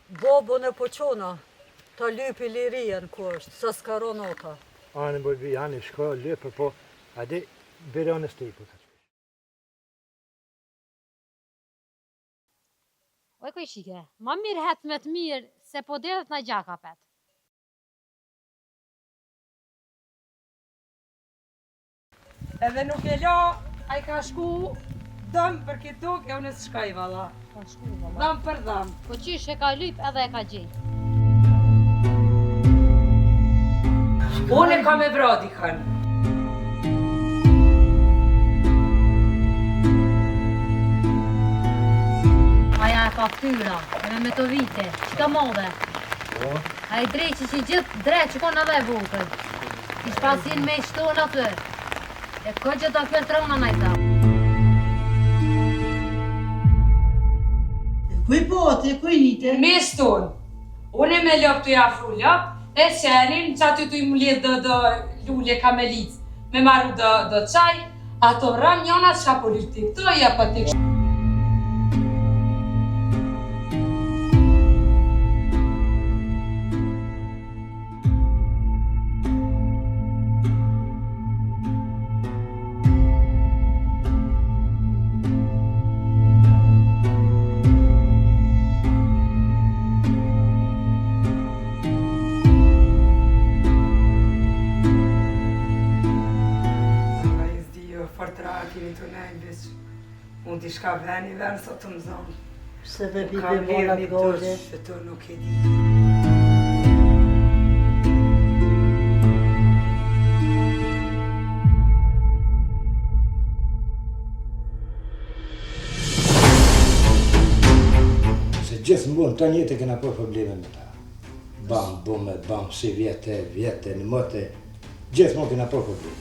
Bobën e poqona, ta lypi lirien ku është, sa s'ka ronota. Anë bëjbi, anë shko lypër, po ade bërë në stejpë. Oj, koj shike, ma mirë hetë me të mirë, se po dedhet në gjaka pet. Edhe nuk e la, a I ka shku dëm për këtë tokë, e unë s'shkaj valla. Ka shku, valla. Dëm për dëm. Po qysh e ka lyp edhe e ka gjejt. Unë e kam e vrati kanë. Aja e ka ftyra, edhe me të vite, që ka modhe. A I dreqi që gjithë dreq që konë edhe e vogël. Kish pasin me I shtonë atë. E ko që ta filtrona në I ta. Kuj pote, kuj nite? Me stonë. Unë e me lop të jafru lop, e qenin që aty të I mullet dë lullje kamelic me marru dë qaj, ato rëm njona shka politik, të ja pa të kështë. Unë t'i shka veni venë sot të më zonë. Se dhe bibe molat gole. Që të nuk e di. Se gjithë mund të njëtë e kena për probleme me ta. Bam, bume, bam, si vjetë, në mote, gjithë mund kena për probleme.